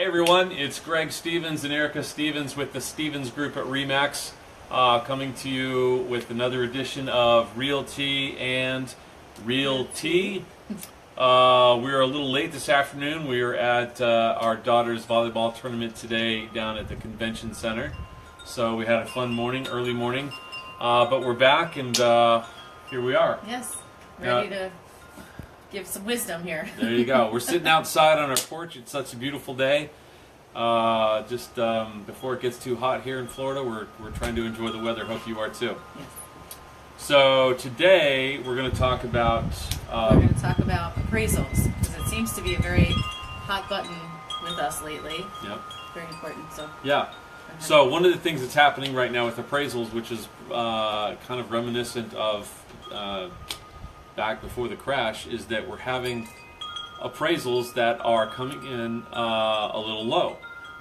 everyone, it's Greg Stevens and Ericka Stevens with the Stevens Group at RE/MAX, coming to you with another edition of Realty and Real Tea. We're a little late this afternoon. We are at our daughter's volleyball tournament today down at the convention center. So we had a fun morning, early morning, but we're back and here we are. Yes, ready to give some wisdom here. There you go. We're sitting outside on our porch. It's such a beautiful day. Just before it gets too hot here in Florida, we're trying to enjoy the weather. Hope you are too. Yes. So today we're going to talk about appraisals, because it seems to be a very hot button with us lately. Yep. Very important. So yeah. So one of the things that's happening right now with appraisals, which is kind of reminiscent of back before the crash, is that we're having appraisals that are coming in a little low.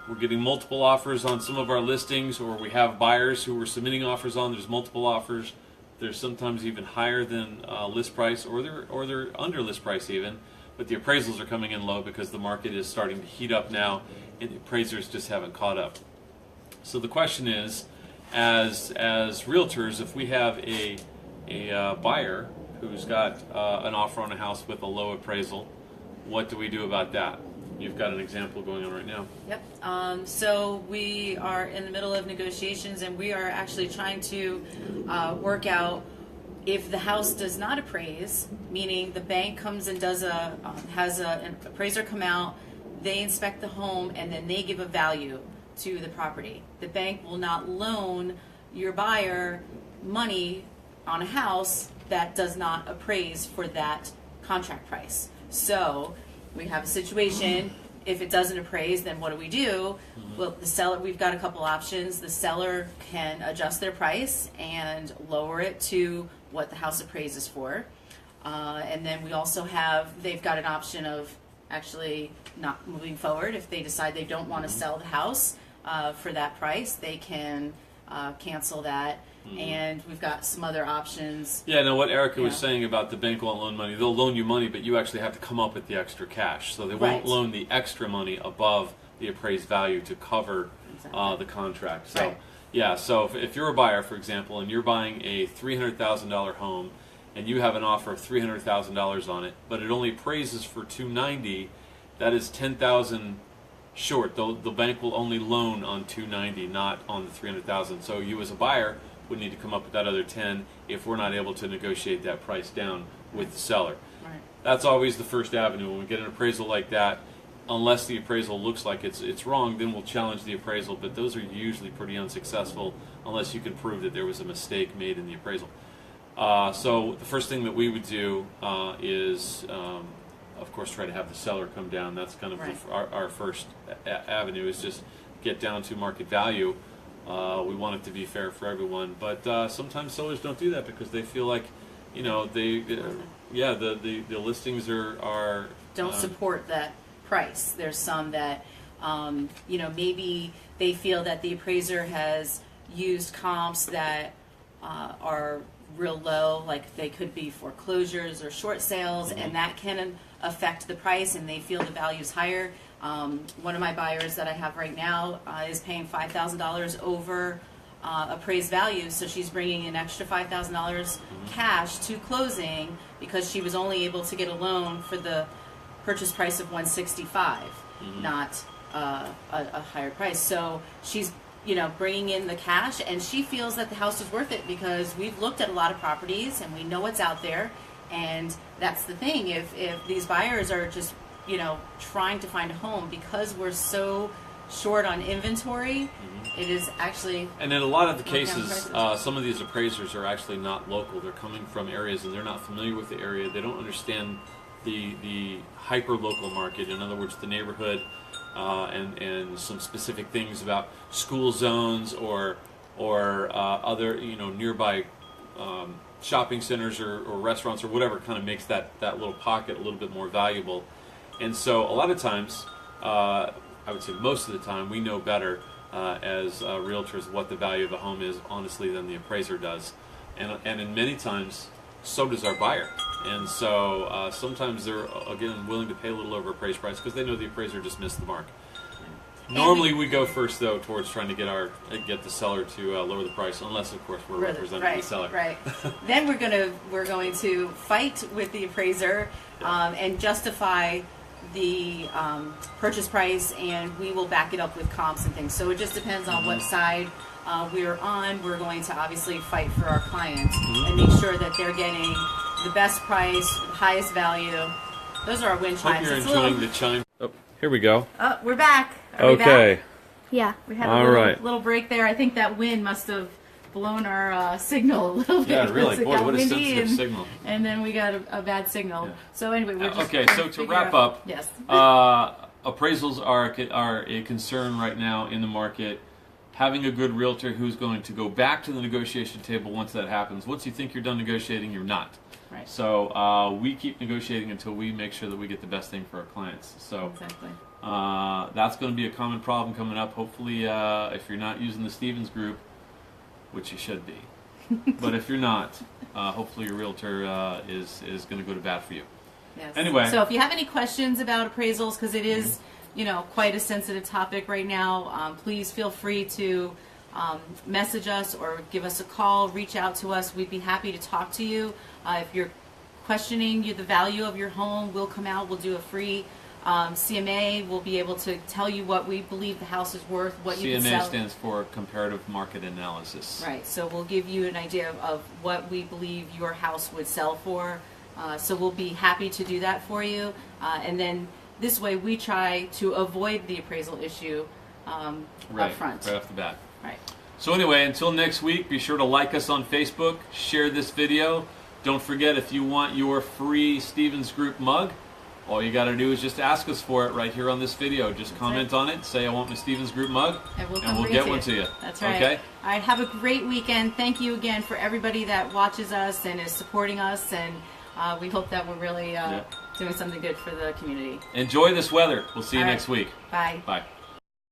We're getting multiple offers on some of our listings, or we have buyers who we're submitting offers on. There's multiple offers. There's sometimes even higher than list price, or they're under list price even. But the appraisals are coming in low because the market is starting to heat up now, and the appraisers just haven't caught up. So the question is, as realtors, if we have a buyer who's got an offer on a house with a low appraisal, what do we do about that? You've got an example going on right now. Yep. So we are in the middle of negotiations, and we are actually trying to work out if the house does not appraise, meaning the bank comes and does has an appraiser come out, they inspect the home, and then they give a value to the property. The bank will not loan your buyer money on a house that does not appraise for that contract price. So we have a situation, if it doesn't appraise, then what do we do? Well, the seller, we've got a couple options. The seller can adjust their price and lower it to what the house appraises for. And then we also have, they've got an option of actually not moving forward. If they decide they don't want to sell the house for that price, they can cancel that. And we've got some other options. Yeah, now what Ericka was saying about the bank won't loan money, they'll loan you money, but you actually have to come up with the extra cash. So they won't loan the extra money above the appraised value to cover the contract. So yeah, so if you're a buyer, for example, and you're buying a $300,000 home, and you have an offer of $300,000 on it, but it only appraises for $290,000, that is $10,000 short. The bank will only loan on $290,000, not on the $300,000. So you as a buyer would need to come up with that other $10,000 if we're not able to negotiate that price down with the seller. Right. That's always the first avenue. When we get an appraisal like that, unless the appraisal looks like it's wrong, then we'll challenge the appraisal, but those are usually pretty unsuccessful unless you can prove that there was a mistake made in the appraisal. So the first thing that we would do is, of course, try to have the seller come down. That's kind of our first avenue, is just get down to market value. We want it to be fair for everyone, but sometimes sellers don't do that because they feel like, you know, the listings are don't support that price. There's some that, you know, maybe they feel that the appraiser has used comps that are real low, like they could be foreclosures or short sales, and that can affect the price, and they feel the value's higher. One of my buyers that I have right now is paying $5,000 over appraised value, so she's bringing an extra $5,000 cash to closing because she was only able to get a loan for the purchase price of $165,000, not a higher price. So she's, you know, bringing in the cash, and she feels that the house is worth it because we've looked at a lot of properties and we know what's out there. And that's the thing, if these buyers are just, you know, trying to find a home, because we're so short on inventory, it is actually... And in a lot of the cases, some of these appraisers are actually not local. They're coming from areas and they're not familiar with the area. They don't understand the hyper-local market. In other words, the neighborhood and some specific things about school zones or other, you know, nearby shopping centers or restaurants or whatever kind of makes that little pocket a little bit more valuable. And so a lot of times, I would say most of the time, we know better as realtors what the value of a home is, honestly, than the appraiser does. And in many times, so does our buyer. And so sometimes they're, again, willing to pay a little over appraised price because they know the appraiser just missed the mark. Normally we go first though towards trying to get the seller to lower the price, unless of course we're representing the seller. Right. Then we're going to fight with the appraiser and justify the purchase price, and we will back it up with comps and things. So it just depends on what side we're on. We're going to obviously fight for our clients and make sure that they're getting the best price, highest value. Those are our wind chimes. Hope you're enjoying the chime. Oh, here we go. Oh, we're back. Are we back? Yeah. We had a little break there. I think that wind must have blown our signal a little bit. Yeah, really. Boy, what a sensitive and, signal. And then we got a bad signal. Yeah. So anyway, we're just okay. So to wrap up, yes. Appraisals are a concern right now in the market. Having a good realtor who's going to go back to the negotiation table once that happens. Once you think you're done negotiating, you're not. Right. So we keep negotiating until we make sure that we get the best thing for our clients. So exactly. That's going to be a common problem coming up. Hopefully, if you're not using the Stevens Group, which you should be, but if you're not, hopefully your realtor is going to go to bat for you. Yes. Anyway. So if you have any questions about appraisals, because it is, quite a sensitive topic right now, please feel free to message us or give us a call, reach out to us. We'd be happy to talk to you. If you're questioning the value of your home, we'll come out, we'll do a free CMA. We'll be able to tell you what we believe the house is worth, what you can sell. CMA stands for Comparative Market Analysis. Right, so we'll give you an idea of what we believe your house would sell for. So we'll be happy to do that for you. And then this way we try to avoid the appraisal issue up front. Right off the bat. Right. So anyway, until next week, be sure to like us on Facebook, share this video. Don't forget, if you want your free Stevens Group mug, all you got to do is just ask us for it right here on this video. Just comment on it, say I want my Stevens Group mug, and we'll get one to you. That's right. Okay? All right, have a great weekend. Thank you again for everybody that watches us and is supporting us, and we hope that we're really doing something good for the community. Enjoy this weather. We'll see you next week. Bye. Bye.